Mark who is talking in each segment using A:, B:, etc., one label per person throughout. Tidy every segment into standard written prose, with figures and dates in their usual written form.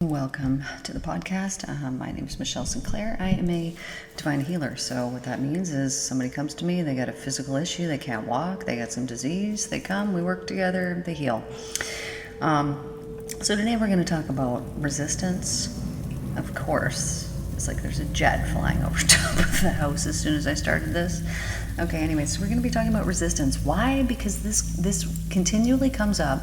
A: Welcome to the podcast. My name is Michelle Sinclair. I am a divine healer. So what that means is somebody comes to me, they got a physical issue, they can't walk, they got some disease, they come, we work together, they heal. So today we're going to talk about resistance. Of course, it's like there's a jet flying over top of the house as soon as I started this. Okay, anyway, so we're going to be talking about resistance. Why? Because this continually comes up.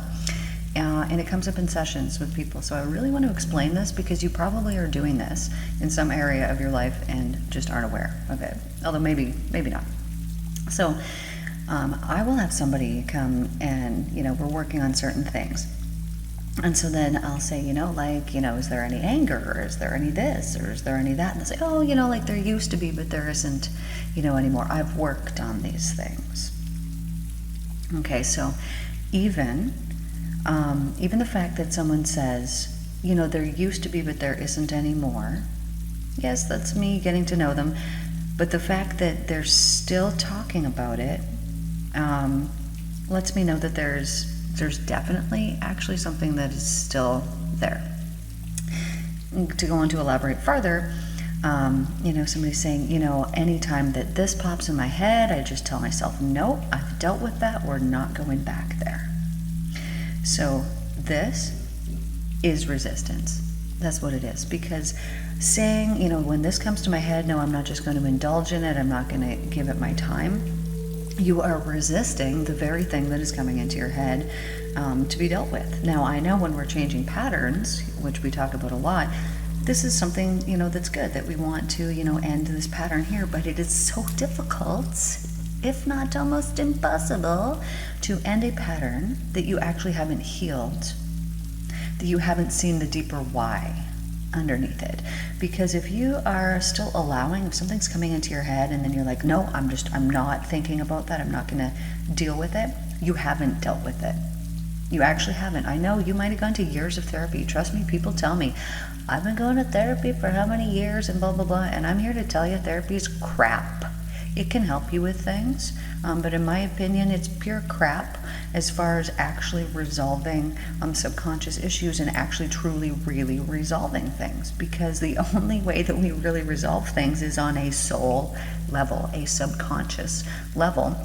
A: And it comes up in sessions with people. So I really want to explain this because you probably are doing this in some area of your life and just aren't aware of it. Although maybe not. So I will have somebody come and, we're working on certain things. And so then I'll say, is there any anger, or is there any this, or is there any that? And they'll say, like there used to be, but there isn't, anymore. I've worked on these things. Okay, so even the fact that someone says, there used to be, but there isn't anymore. Yes, that's me getting to know them. But the fact that they're still talking about it lets me know that there's definitely actually something that is still there. To go on to elaborate further, somebody's saying, anytime that this pops in my head, I just tell myself, nope, I've dealt with that. We're not going back there. So this is resistance. That's what it is. Because saying, when this comes to my head, no, I'm not just going to indulge in it. I'm not going to give it my time. You are resisting the very thing that is coming into your head to be dealt with. Now, I know when we're changing patterns, which we talk about a lot, this is something, that's good, that we want to, end this pattern here. But it is so difficult, if not almost impossible, to end a pattern that you actually haven't healed, that you haven't seen the deeper why underneath it. Because if you are still allowing, if something's coming into your head and then you're like, no, I'm not thinking about that, I'm not going to deal with it, you haven't dealt with it. You actually haven't. I know you might have gone to years of therapy. Trust me, people tell me, I've been going to therapy for how many years and blah, blah, blah. And I'm here to tell you therapy is crap. It can help you with things, but in my opinion, it's pure crap as far as actually resolving subconscious issues and actually truly, really resolving things. Because the only way that we really resolve things is on a soul level, a subconscious level.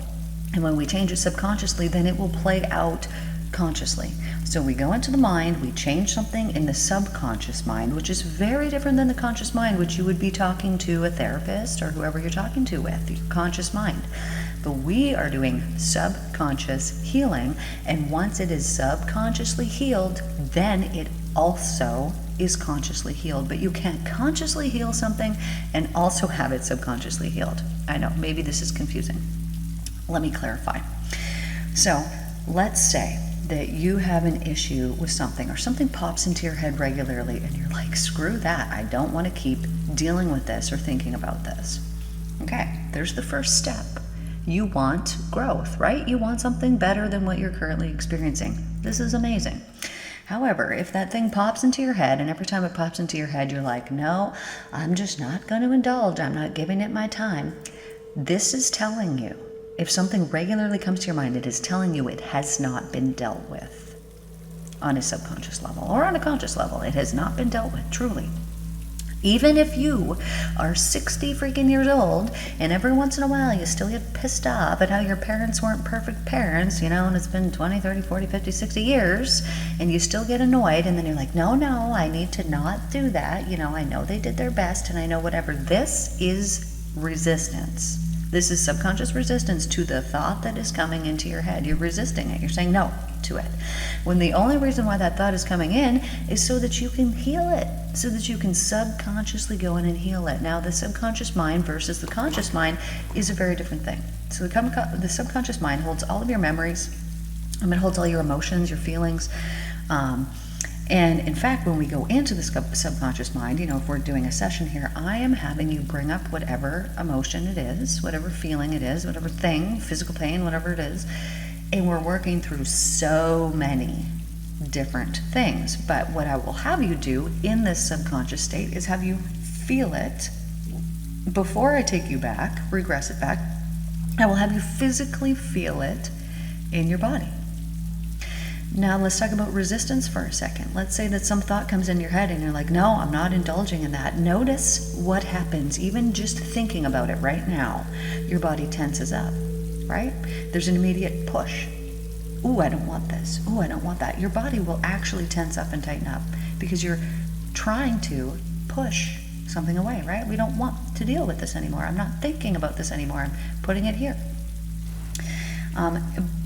A: And when we change it subconsciously, then it will play out consciously. So we go into the mind, we change something in the subconscious mind, which is very different than the conscious mind, which you would be talking to a therapist or whoever you're talking to with, your conscious mind. But we are doing subconscious healing, and once it is subconsciously healed, then it also is consciously healed. But you can't consciously heal something and also have it subconsciously healed. I know, maybe this is confusing. Let me clarify. So let's say that you have an issue with something, or something pops into your head regularly and you're like, screw that, I don't want to keep dealing with this or thinking about this. Okay, there's the first step. You want growth, right? You want something better than what you're currently experiencing. This is amazing. However, if that thing pops into your head, and every time it pops into your head you're like, no, I'm just not going to indulge, I'm not giving it my time, this is telling you, if something regularly comes to your mind, it is telling you it has not been dealt with on a subconscious level or on a conscious level. It has not been dealt with, truly. Even if you are 60 freaking years old and every once in a while you still get pissed off at how your parents weren't perfect parents, and it's been 20, 30, 40, 50, 60 years, and you still get annoyed, and then you're like, no, I need to not do that. I know they did their best, and I know whatever. This is resistance. This is subconscious resistance to the thought that is coming into your head. You're resisting it. You're saying no to it. When the only reason why that thought is coming in is so that you can heal it, so that you can subconsciously go in and heal it. Now, the subconscious mind versus the conscious mind is a very different thing. So the subconscious mind holds all of your memories. It holds all your emotions, your feelings. And in fact, when we go into the subconscious mind, if we're doing a session here, I am having you bring up whatever emotion it is, whatever feeling it is, whatever thing, physical pain, whatever it is. And we're working through so many different things. But what I will have you do in this subconscious state is have you feel it before I take you back, regress it back. I will have you physically feel it in your body. Now let's talk about resistance for a second. Let's say that some thought comes in your head and you're like, no, I'm not indulging in that. Notice what happens, even just thinking about it right now. Your body tenses up, right? There's an immediate push. Ooh, I don't want this. Ooh, I don't want that. Your body will actually tense up and tighten up because you're trying to push something away, right? We don't want to deal with this anymore. I'm not thinking about this anymore. I'm putting it here.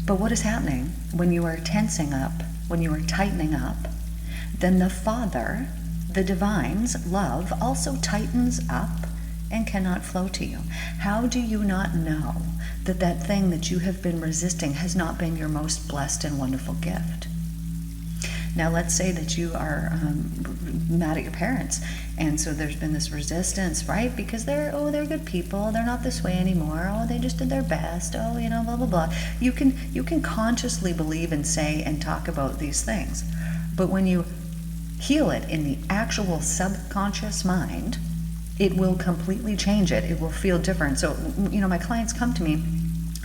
A: But what is happening when you are tensing up, when you are tightening up, then the Father, the Divine's love, also tightens up and cannot flow to you. How do you not know that that thing that you have been resisting has not been your most blessed and wonderful gift? Now let's say that you are mad at your parents, and so there's been this resistance, right? Because they're good people, they're not this way anymore, oh, they just did their best, oh, blah, blah, blah. You can consciously believe and say and talk about these things. But when you heal it in the actual subconscious mind, it will completely change it. It will feel different. So, my clients come to me,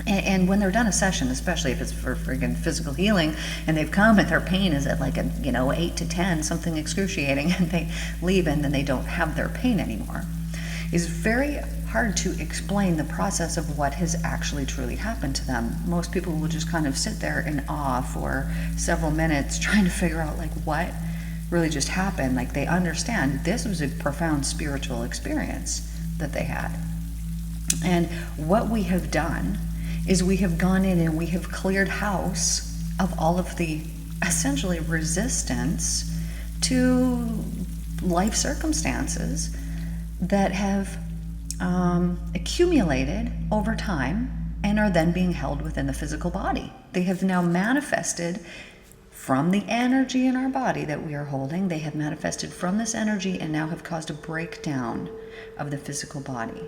A: and when they're done a session, especially if it's for friggin' physical healing, and they've come and their pain is at like 8 to 10, something excruciating, and they leave and then they don't have their pain anymore, it's very hard to explain the process of what has actually truly happened to them. Most people will just kind of sit there in awe for several minutes trying to figure out what really just happened. Like, they understand this was a profound spiritual experience that they had. And what we have done is we have gone in and we have cleared house of all of the essentially resistance to life circumstances that have accumulated over time and are then being held within the physical body. They have now manifested from the energy in our body that we are holding. They have manifested from this energy and now have caused a breakdown of the physical body.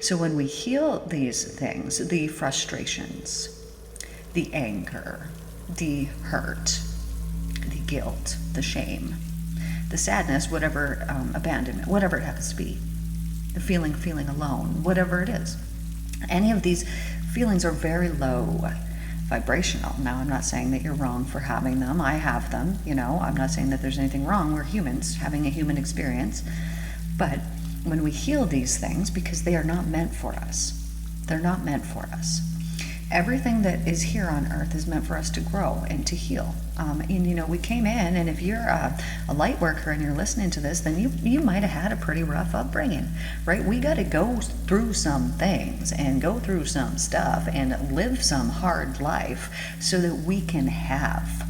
A: So when we heal these things, the frustrations, the anger, the hurt, the guilt, the shame, the sadness, whatever, abandonment, whatever it happens to be, the feeling alone, whatever it is, any of these feelings are very low vibrational. Now, I'm not saying that you're wrong for having them. I have them, I'm not saying that there's anything wrong. We're humans having a human experience. But when we heal these things, because they are not meant for us, they're not meant for us. Everything that is here on earth is meant for us to grow and to heal. We came in, and if you're a light worker and you're listening to this, then you might have had a pretty rough upbringing, right? We got to go through some things and go through some stuff and live some hard life so that we can have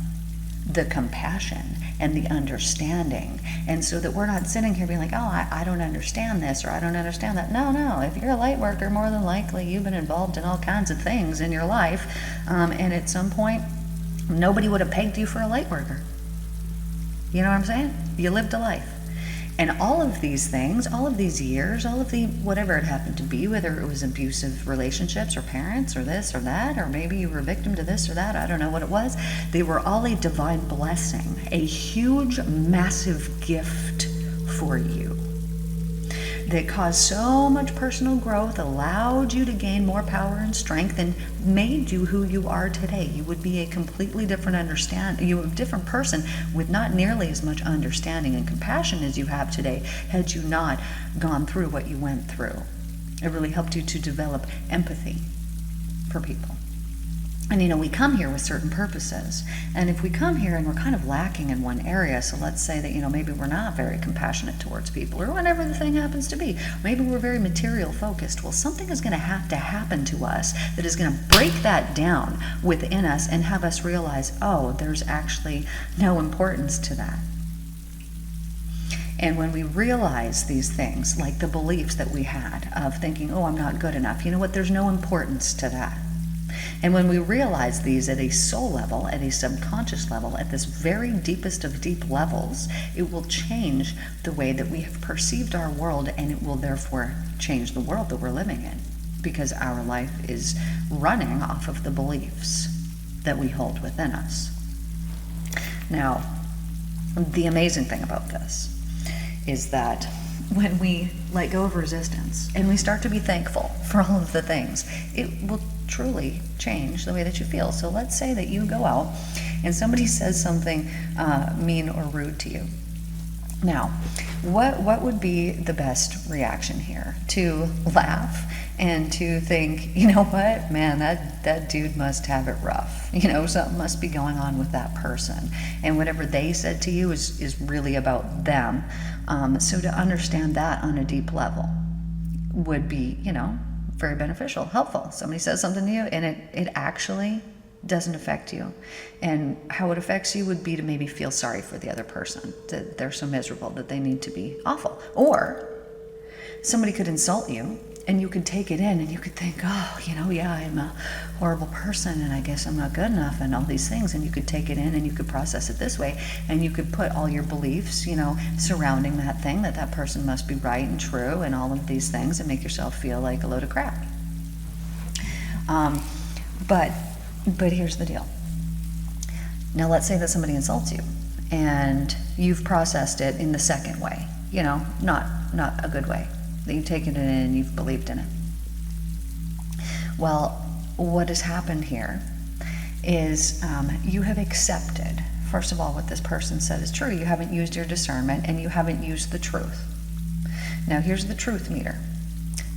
A: the compassion and the understanding, and so that we're not sitting here being like, oh, I don't understand this, or I don't understand that. No, if you're a light worker, more than likely you've been involved in all kinds of things in your life, and at some point nobody would have pegged you for a light worker. You know what I'm saying? You lived a life. And all of these things, all of these years, all of the whatever it happened to be, whether it was abusive relationships or parents or this or that, or maybe you were a victim to this or that, I don't know what it was, they were all a divine blessing, a huge, massive gift for you that caused so much personal growth, allowed you to gain more power and strength, and made you who you are today. You would be a completely different different person with not nearly as much understanding and compassion as you have today had you not gone through what you went through. It really helped you to develop empathy for people. And we come here with certain purposes. And if we come here and we're kind of lacking in one area, so let's say that, maybe we're not very compassionate towards people, or whatever the thing happens to be. Maybe we're very material focused. Well, something is going to have to happen to us that is going to break that down within us and have us realize, oh, there's actually no importance to that. And when we realize these things, like the beliefs that we had of thinking, oh, I'm not good enough, you know what, there's no importance to that. And when we realize these at a soul level, at a subconscious level, at this very deepest of deep levels, it will change the way that we have perceived our world, and it will therefore change the world that we're living in, because our life is running off of the beliefs that we hold within us. Now, the amazing thing about this is that when we let go of resistance and we start to be thankful for all of the things, it will truly change the way that you feel. So let's say that you go out and somebody says something mean or rude to you. Now, what would be the best reaction here? To laugh and to think, you know what, man, that dude must have it rough. Something must be going on with that person. And whatever they said to you is really about them. So to understand that on a deep level would be, very beneficial, helpful. Somebody says something to you and it actually doesn't affect you. And how it affects you would be to maybe feel sorry for the other person, that they're so miserable that they need to be awful. Or somebody could insult you and you could take it in and you could think, oh, yeah, I'm a horrible person and I guess I'm not good enough and all these things. And you could take it in and you could process it this way and you could put all your beliefs, surrounding that thing, that person must be right and true and all of these things, and make yourself feel like a load of crap. But here's the deal. Now let's say that somebody insults you and you've processed it in the second way, not a good way, that you've taken it in and you've believed in it. Well, what has happened here is you have accepted, first of all, what this person said is true. You haven't used your discernment and you haven't used the truth. Now here's the truth meter.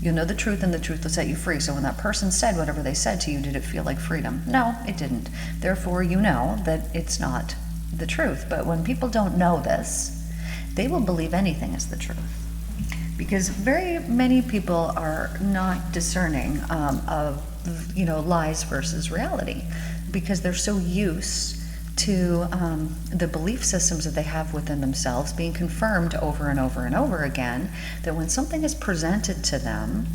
A: You'll know the truth and the truth will set you free. So when that person said whatever they said to you, did it feel like freedom? No, it didn't. Therefore, you know that it's not the truth. But when people don't know this, they will believe anything is the truth. Because very many people are not discerning of lies versus reality, because they're so used to the belief systems that they have within themselves being confirmed over and over and over again, that when something is presented to them,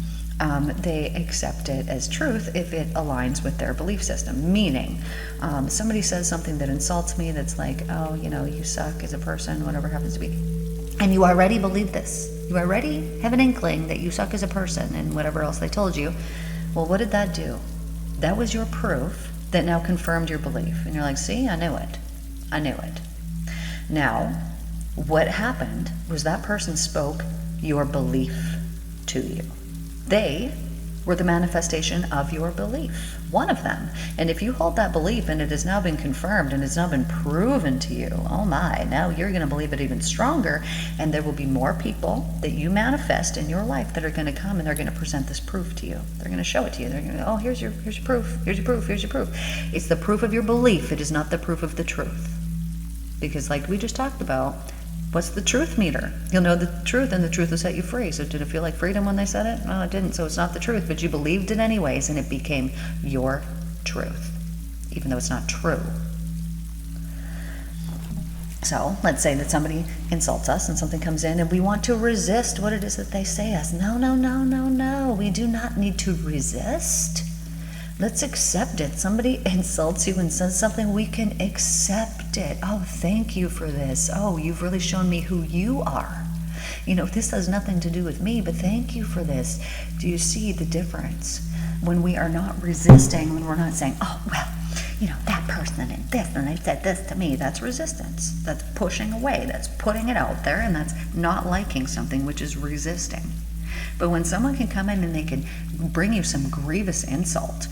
A: they accept it as truth if it aligns with their belief system. Meaning, somebody says something that insults me, that's like, oh, you suck as a person, whatever happens to be. And you already believe this. You already have an inkling that you suck as a person and whatever else they told you. Well, what did that do? That was your proof that now confirmed your belief. And you're like, see, I knew it. Now, what happened was that person spoke your belief to you. They were the manifestation of your belief, one of them. And if you hold that belief and it has now been confirmed and it's now been proven to you, oh my, now you're going to believe it even stronger, and there will be more people that you manifest in your life that are going to come and they're going to present this proof to you. They're going to show it to you. They're going to go, oh, here's your proof, here's your proof, here's your proof. It's the proof of your belief. It is not the proof of the truth. Because like we just talked about, what's the truth meter? You'll know the truth and the truth will set you free. So did it feel like freedom when they said it? No, it didn't. So it's not the truth, but you believed it anyways and it became your truth, even though it's not true. So let's say that somebody insults us and something comes in and we want to resist what it is that they say us. No. We do not need to resist. Let's accept it. Somebody insults you and says something, we can accept it. Oh, thank you for this. Oh, you've really shown me who you are. This has nothing to do with me, but thank you for this. Do you see the difference? When we are not resisting, when we're not saying, oh, well, that person and this, and they said this to me, that's resistance. That's pushing away. That's putting it out there, and that's not liking something, which is resisting. But when someone can come in and they can bring you some grievous insult,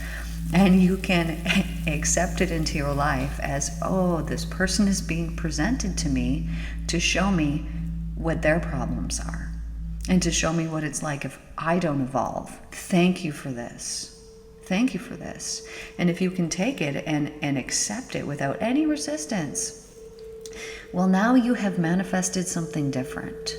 A: and you can accept it into your life as, oh, this person is being presented to me to show me what their problems are and to show me what it's like if I don't evolve. Thank you for this. Thank you for this. And if you can take it and accept it without any resistance, well, now you have manifested something different.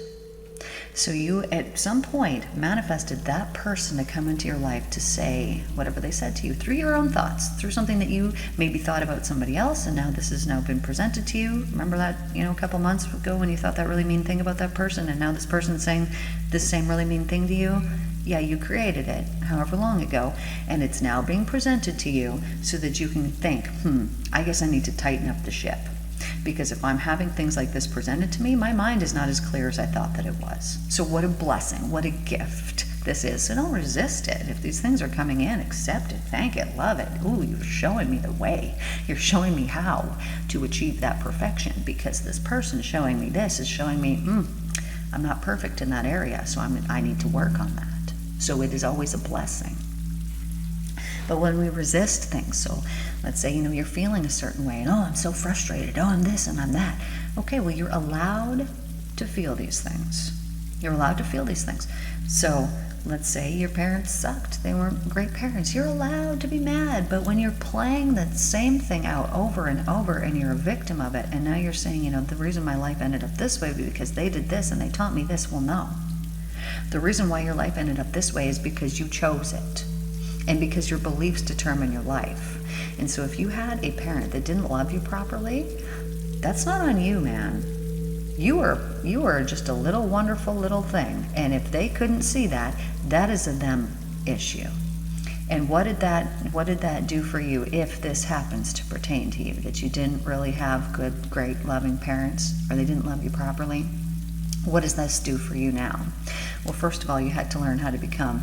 A: So you, at some point, manifested that person to come into your life to say whatever they said to you through your own thoughts, through something that you maybe thought about somebody else, and now this has now been presented to you. Remember that, a couple months ago when you thought that really mean thing about that person, and now this person's saying this same really mean thing to you? Yeah, you created it, however long ago, and it's now being presented to you so that you can think, I guess I need to tighten up the ship. Because if I'm having things like this presented to me, my mind is not as clear as I thought that it was. So what a blessing, what a gift this is. So don't resist it. If these things are coming in, accept it, thank it, love it. Ooh, you're showing me the way. You're showing me how to achieve that perfection, because this person showing me this is showing me, I'm not perfect in that area, so I need to work on that. So it is always a blessing. But when we resist things, so let's say, you're feeling a certain way, and I'm so frustrated, I'm this and I'm that. Okay, well, you're allowed to feel these things. You're allowed to feel these things. So let's say your parents sucked. They weren't great parents. You're allowed to be mad. But when you're playing the same thing out over and over and you're a victim of it, and now you're saying, the reason my life ended up this way was because they did this and they taught me this. Well, no. The reason why your life ended up this way is because you chose it. And because your beliefs determine your life. And so if you had a parent that didn't love you properly, that's not on you, man. You were just a little wonderful little thing. And if they couldn't see that, that is a them issue. And what did that do for you if this happens to pertain to you, that you didn't really have good, great, loving parents, or they didn't love you properly? What does this do for you now? Well, first of all, you had to learn how to become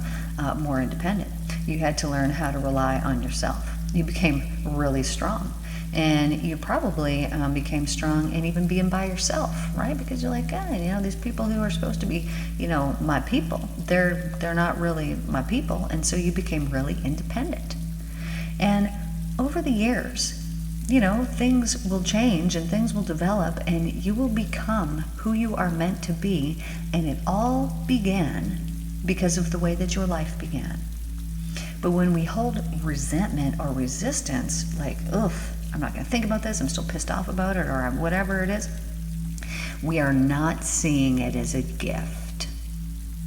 A: more independent. You had to learn how to rely on yourself. You became really strong. And you probably became strong in even being by yourself, right? Because you're like, these people who are supposed to be, my people, they're not really my people. And so you became really independent. And over the years, things will change and things will develop and you will become who you are meant to be. And it all began because of the way that your life began. But when we hold resentment or resistance, like, I'm not going to think about this, I'm still pissed off about it, or whatever it is, we are not seeing it as a gift.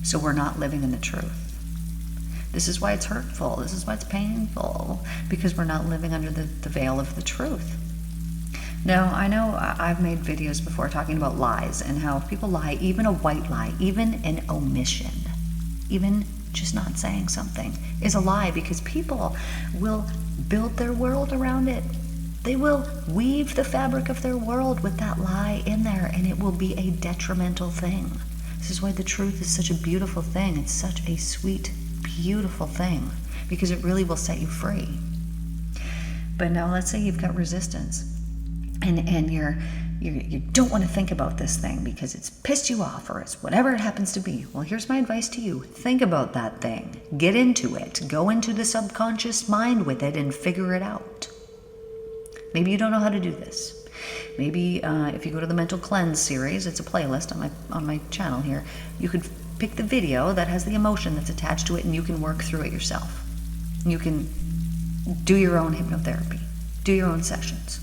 A: So we're not living in the truth. This is why it's hurtful. This is why it's painful, because we're not living under the veil of the truth. Now, I know I've made videos before talking about lies and how if people lie, even a white lie, even an omission, even just not saying something is a lie, because people will build their world around it. They will weave the fabric of their world with that lie in there, and it will be a detrimental thing. This is why the truth is such a beautiful thing. It's such a sweet, beautiful thing, because it really will set you free. But now let's say you've got resistance, and you don't want to think about this thing because it's pissed you off, or it's whatever it happens to be. Well, here's my advice to you. Think about that thing. Get into it. Go into the subconscious mind with it and figure it out. Maybe you don't know how to do this. Maybe if you go to the Mental Cleanse series, it's a playlist on my channel here, you could pick the video that has the emotion that's attached to it, and you can work through it yourself. You can do your own hypnotherapy, do your own sessions,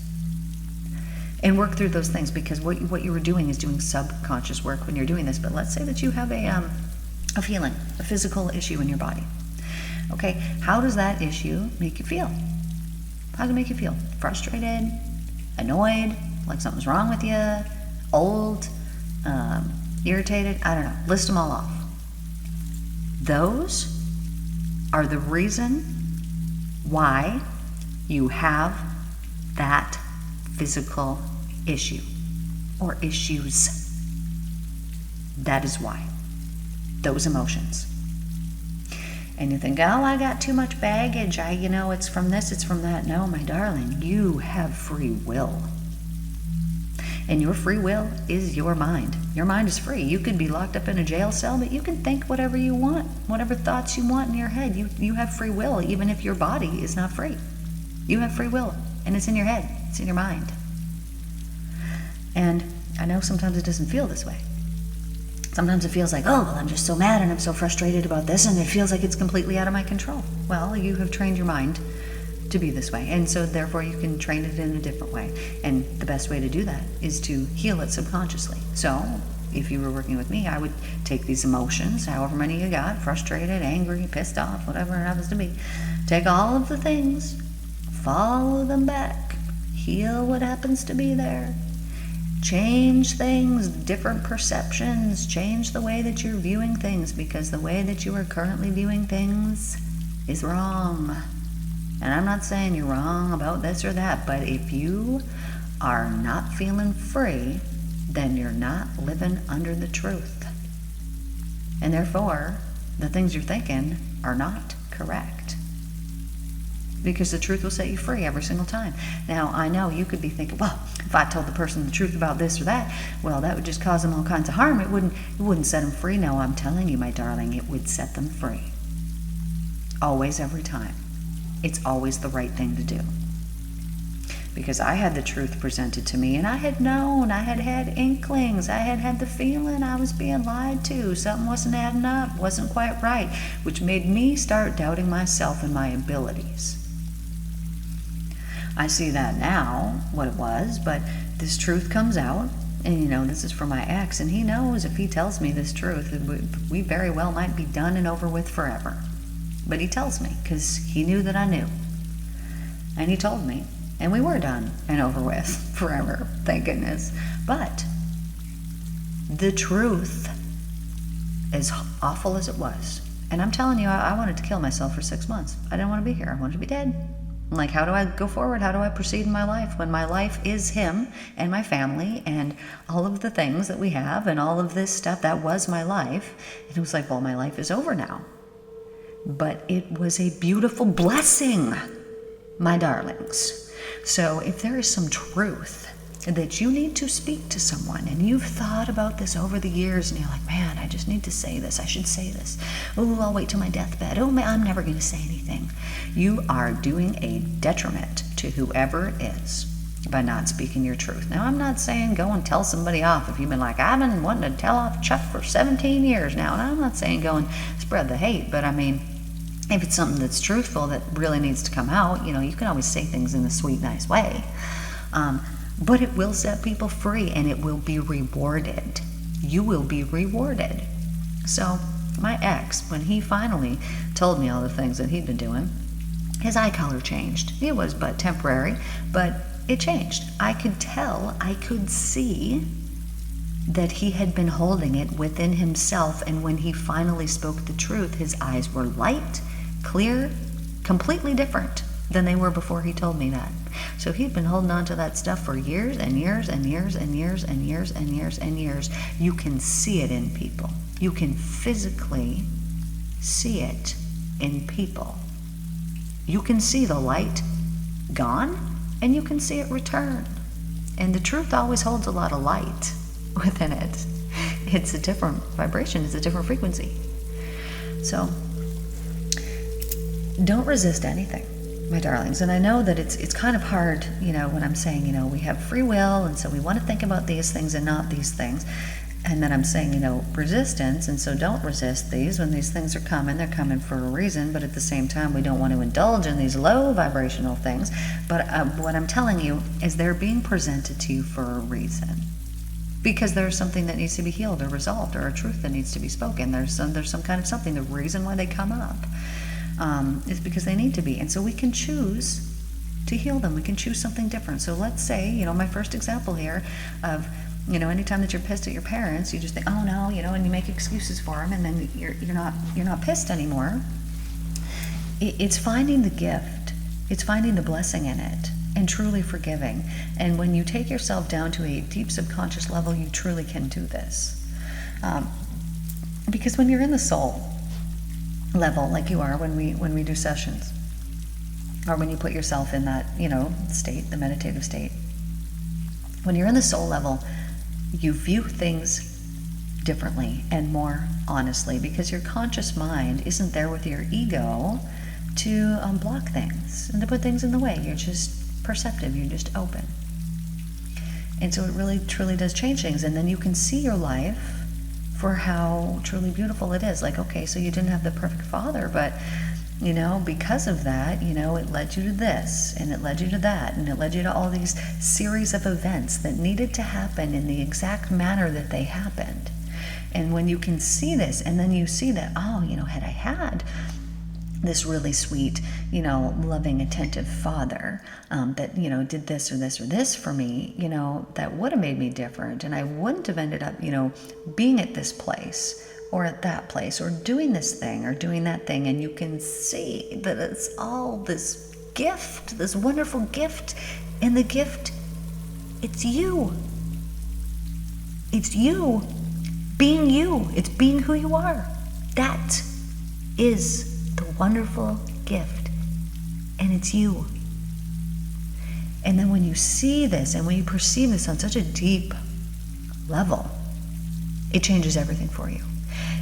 A: and work through those things, because what you were doing is doing subconscious work when you're doing this. But let's say that you have a feeling, a physical issue in your body. Okay, how does that issue make you feel? How does it make you feel? Frustrated, annoyed, like something's wrong with you, old, irritated? I don't know. List them all off. Those are the reason why you have that physical issue or issues. That is why. Those emotions. And you think, I got too much baggage. It's from this, it's from that. No, my darling, you have free will. And your free will is your mind. Your mind is free. You could be locked up in a jail cell, but you can think whatever you want, whatever thoughts you want in your head. You have free will, even if your body is not free. You have free will, and it's in your head. It's in your mind. And I know sometimes it doesn't feel this way. Sometimes it feels like, I'm just so mad and I'm so frustrated about this, and it feels like it's completely out of my control. Well, you have trained your mind to be this way, and so therefore you can train it in a different way. And the best way to do that is to heal it subconsciously. So if you were working with me, I would take these emotions, however many you got, frustrated, angry, pissed off, whatever it happens to be, take all of the things, follow them back, heal what happens to be there, change things, different perceptions, change the way that you're viewing things, because the way that you are currently viewing things is wrong. And I'm not saying you're wrong about this or that, but if you are not feeling free, then you're not living under the truth. And therefore, the things you're thinking are not correct. Because the truth will set you free every single time. Now, I know you could be thinking, well, if I told the person the truth about this or that, well, that would just cause them all kinds of harm. It wouldn't set them free. No, I'm telling you, my darling, it would set them free. Always, every time. it's always the right thing to do. Because I had the truth presented to me, and I had known, I had had inklings, I had had the feeling I was being lied to. Something wasn't adding up, wasn't quite right, which made me start doubting myself and my abilities. I see that now, what it was, but this truth comes out, and this is for my ex, and he knows if he tells me this truth, we very well might be done and over with forever. But he tells me, because he knew that I knew. And he told me. And we were done and over with forever, thank goodness. But the truth, as awful as it was, and I'm telling you, I wanted to kill myself for 6 months. I didn't want to be here. I wanted to be dead. I'm like, how do I go forward? How do I proceed in my life when my life is him and my family and all of the things that we have and all of this stuff? That was my life. And it was like, well, my life is over now. But it was a beautiful blessing, my darlings. So if there is some truth that you need to speak to someone, and you've thought about this over the years, and you're like, man, I just need to say this. I should say this. Oh, I'll wait till my deathbed. Oh, man, I'm never going to say anything. You are doing a detriment to whoever it is by not speaking your truth. Now, I'm not saying go and tell somebody off if you've been like, I've been wanting to tell off Chuck for 17 years now. And I'm not saying go and spread the hate, but I mean, if it's something that's truthful that really needs to come out, you can always say things in a sweet, nice way. But it will set people free, and it will be rewarded. You will be rewarded. So my ex, when he finally told me all the things that he'd been doing, his eye color changed. It was but temporary, but it changed. I could tell, I could see that he had been holding it within himself, and when he finally spoke the truth, his eyes were light, clear, completely different than they were before he told me that. So he'd been holding on to that stuff for years and years and years and years and years and years and years. You can see it in people. You can physically see it in people. You can see the light gone, and you can see it return. And the truth always holds a lot of light within it. It's a different vibration, it's a different frequency. So don't resist anything, my darlings. And I know that it's kind of hard, when I'm saying, we have free will, and so we want to think about these things and not these things. And then I'm saying, resistance, and so don't resist these. When these things are coming, they're coming for a reason, but at the same time, we don't want to indulge in these low vibrational things. But what I'm telling you is they're being presented to you for a reason. Because there's something that needs to be healed or resolved, or a truth that needs to be spoken. There's some kind of something. The reason why they come up is because they need to be. And so we can choose to heal them. We can choose something different. So let's say, my first example here of, anytime that you're pissed at your parents, you just think, oh no, and you make excuses for them, and then you're not pissed anymore. It's finding the gift. It's finding the blessing in it, and truly forgiving. And when you take yourself down to a deep subconscious level, you truly can do this. Because when you're in the soul level, like you are when we do sessions, or when you put yourself in that, state, the meditative state, when you're in the soul level, you view things differently and more honestly, because your conscious mind isn't there with your ego to block things and to put things in the way. You're just perceptive, you're just open. And so it really truly does change things. And then you can see your life for how truly beautiful it is. Like, okay, so you didn't have the perfect father, but because of that, it led you to this, and it led you to that, and it led you to all these series of events that needed to happen in the exact manner that they happened. And when you can see this, and then you see that, oh, had I had this really sweet, loving, attentive father that, did this or this or this for me, that would have made me different. And I wouldn't have ended up, being at this place or at that place or doing this thing or doing that thing. And you can see that it's all this gift, this wonderful gift. And the gift, it's you. It's you being you. It's being who you are. That is the wonderful gift, and it's you. And then when you see this and when you perceive this on such a deep level, it changes everything for you.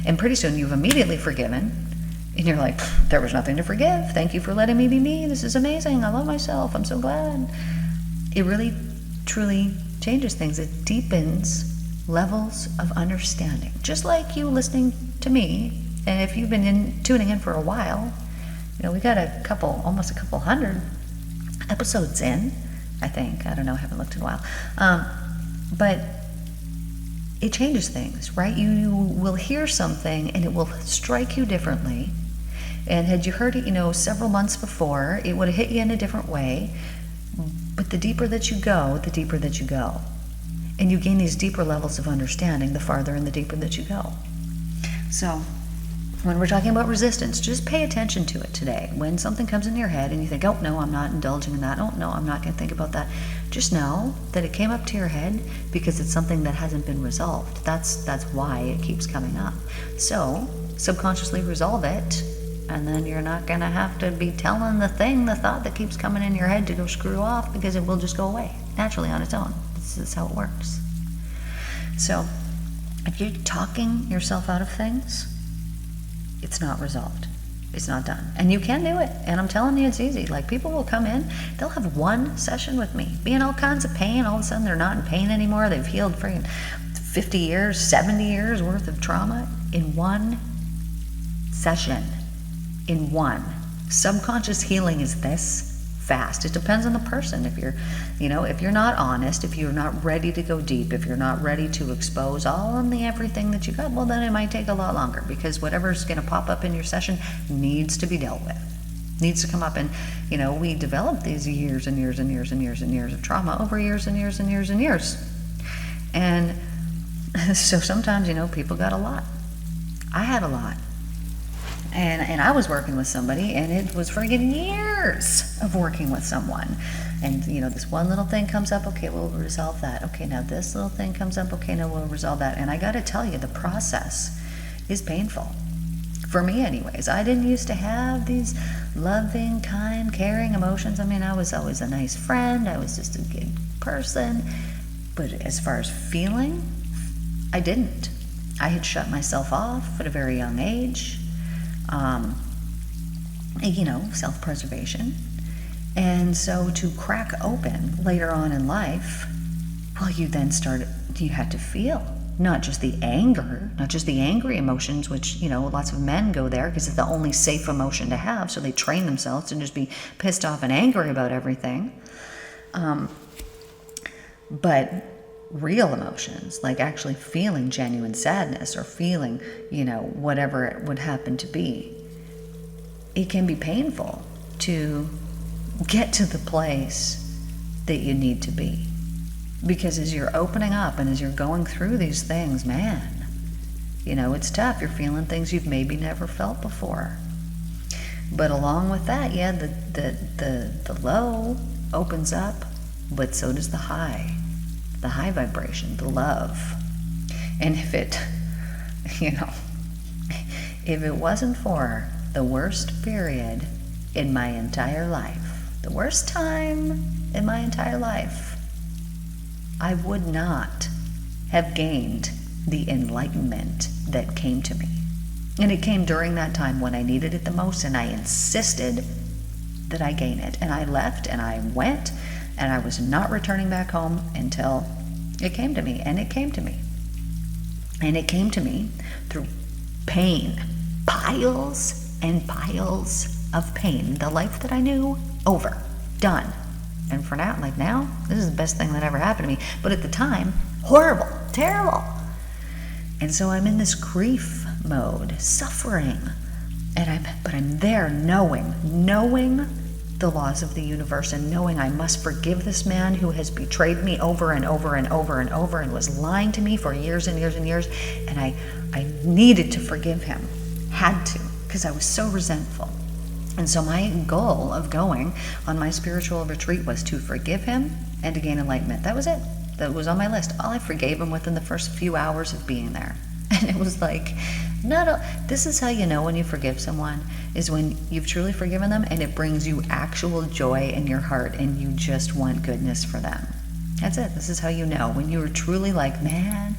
A: And pretty soon you've immediately forgiven, And you're like, there was nothing to forgive. Thank you for letting me be me. This is amazing. I love myself. I'm so glad. It really, truly changes things. It deepens levels of understanding. Just like you listening to me. And if you've been tuning in for a while, we got almost a couple hundred episodes in, I think. I don't know. I haven't looked in a while. But it changes things, right? You will hear something and it will strike you differently. And had you heard it, several months before, it would have hit you in a different way. But the deeper that you go, the deeper that you go. And you gain these deeper levels of understanding the farther and the deeper that you go. So when we're talking about resistance, just pay attention to it today. When something comes into your head and you think, oh, no, I'm not indulging in that. Oh, no, I'm not going to think about that. Just know that it came up to your head because it's something that hasn't been resolved. That's why it keeps coming up. So subconsciously resolve it, and then you're not going to have to be telling the thought that keeps coming in your head to go screw off, because it will just go away naturally on its own. This is how it works. So if you're talking yourself out of things, it's not resolved. It's not done. And you can do it. And I'm telling you, it's easy. Like, people will come in, they'll have one session with me, be in all kinds of pain. All of a sudden, they're not in pain anymore. They've healed freaking 50 years, 70 years worth of trauma in one session. In one. Subconscious healing is this fast. It depends on the person. If you're not honest, if you're not ready to go deep, if you're not ready to expose all and everything that you got, well, then it might take a lot longer, because whatever's going to pop up in your session needs to be dealt with, needs to come up. And we develop these years and years and years and years and years of trauma over years and years and years and years. And so sometimes, people got a lot. I had a lot. And I was working with somebody, and it was friggin' years of working with someone. And, this one little thing comes up, okay, we'll resolve that. Okay, now this little thing comes up, okay, now we'll resolve that. And I got to tell you, the process is painful. For me, anyways. I didn't used to have these loving, kind, caring emotions. I mean, I was always a nice friend. I was just a good person. But as far as feeling, I didn't. I had shut myself off at a very young age. Self-preservation. And so to crack open later on in life, well, you had to feel not just the anger, not just the angry emotions, which, lots of men go there because it's the only safe emotion to have. So they train themselves to just be pissed off and angry about everything. But real emotions, like actually feeling genuine sadness or feeling, whatever it would happen to be, it can be painful to get to the place that you need to be. Because as you're opening up and as you're going through these things, man, it's tough. You're feeling things you've maybe never felt before. But along with that, yeah, the low opens up, but so does the high vibration, the love. And if it wasn't for the worst period in my entire life, the worst time in my entire life, I would not have gained the enlightenment that came to me. And it came during that time when I needed it the most, and I insisted that I gain it. And I left and I went, and I was not returning back home until it came to me. And it came to me. And it came to me through pain. Piles and piles of pain. The life that I knew, over. Done. And for now, this is the best thing that ever happened to me. But at the time, horrible. Terrible. And so I'm in this grief mode, suffering. But I'm there knowing the laws of the universe, and knowing I must forgive this man who has betrayed me over and over and over and over and was lying to me for years and years and years. And I needed to forgive him. Had to, because I was so resentful. And so my goal of going on my spiritual retreat was to forgive him and to gain enlightenment. That was it. That was on my list. I forgave him within the first few hours of being there. And it was like, this is how you know when you forgive someone, is when you've truly forgiven them and it brings you actual joy in your heart and you just want goodness for them. That's it. This is how you know. When you are truly like, man,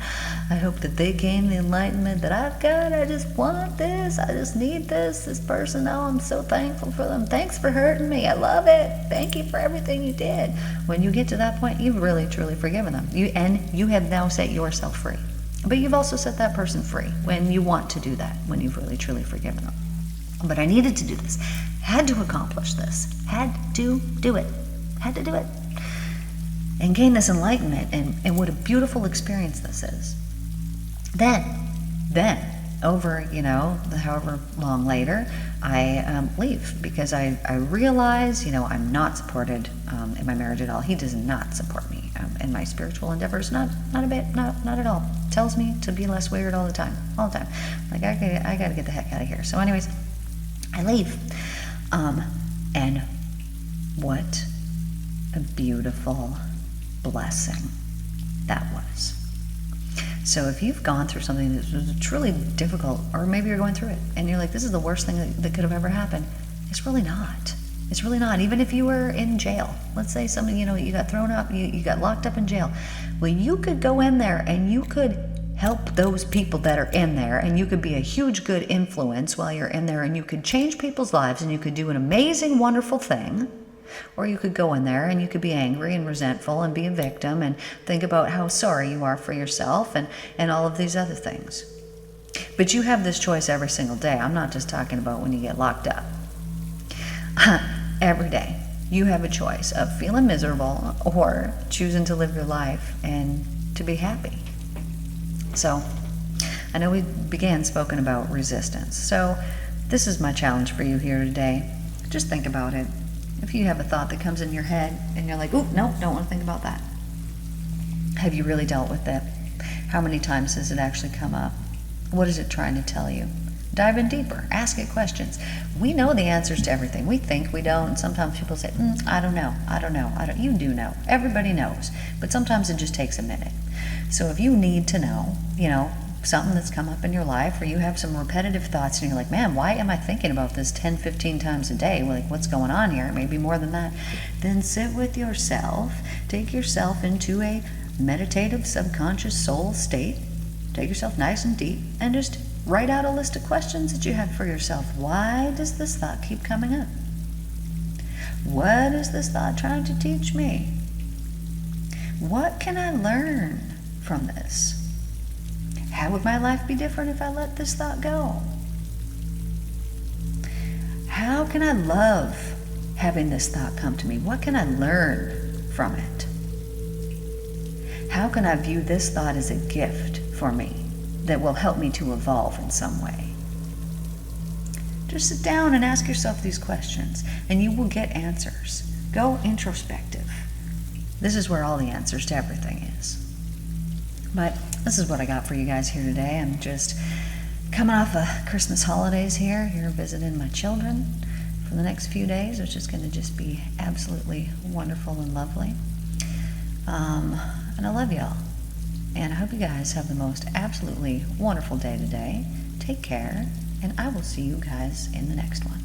A: I hope that they gain the enlightenment that I've got. I just want this. I just need this. This person, oh, I'm so thankful for them. Thanks for hurting me. I love it. Thank you for everything you did. When you get to that point, you've really, truly forgiven them. And you have now set yourself free. But you've also set that person free when you want to do that, when you've really, truly forgiven them. But I needed to do this. Had to accomplish this. Had to do it. Had to do it. And gain this enlightenment, and what a beautiful experience this is. Then, over, however long later, I leave because I realize, I'm not supported in my marriage at all. He does not support me in my spiritual endeavors, not a bit, not at all. Tells me to be less weird all the time. Like, I gotta get the heck out of here. So anyways, I leave. And what a beautiful blessing that was. So if you've gone through something that was truly difficult, or maybe you're going through it and you're like, this is the worst thing that could have ever happened, it's really not. It's really not. Even if you were in jail, let's say something, you got thrown up, you got locked up in jail. Well, you could go in there and you could help those people that are in there, and you could be a huge good influence while you're in there, and you could change people's lives, and you could do an amazing, wonderful thing. Or you could go in there and you could be angry and resentful and be a victim and think about how sorry you are for yourself and all of these other things. But you have this choice every single day. I'm not just talking about when you get locked up. Every day you have a choice of feeling miserable or choosing to live your life and to be happy. So I know we began spoken about resistance. So this is my challenge for you here today. Just think about it. If you have a thought that comes in your head and you're like, oh, no, don't want to think about that. Have you really dealt with it? How many times has it actually come up? What is it trying to tell you? Dive in deeper. Ask it questions. We know the answers to everything. We think we don't. And sometimes people say, I don't know. You do know. Everybody knows. But sometimes it just takes a minute. So if you need to know, something that's come up in your life, or you have some repetitive thoughts and you're like, man, why am I thinking about this 10, 15 times a day? Like, what's going on here? Maybe more than that. Then sit with yourself. Take yourself into a meditative subconscious soul state. Take yourself nice and deep and just write out a list of questions that you have for yourself. Why does this thought keep coming up? What is this thought trying to teach me? What can I learn from this? How would my life be different if I let this thought go? How can I love having this thought come to me? What can I learn from it? How can I view this thought as a gift for me that will help me to evolve in some way? Just sit down and ask yourself these questions, and you will get answers. Go introspective. This is where all the answers to everything is. But this is what I got for you guys here today. I'm just coming off of Christmas holidays here visiting my children for the next few days, which is going to just be absolutely wonderful and lovely. And I love y'all. And I hope you guys have the most absolutely wonderful day today. Take care, and I will see you guys in the next one.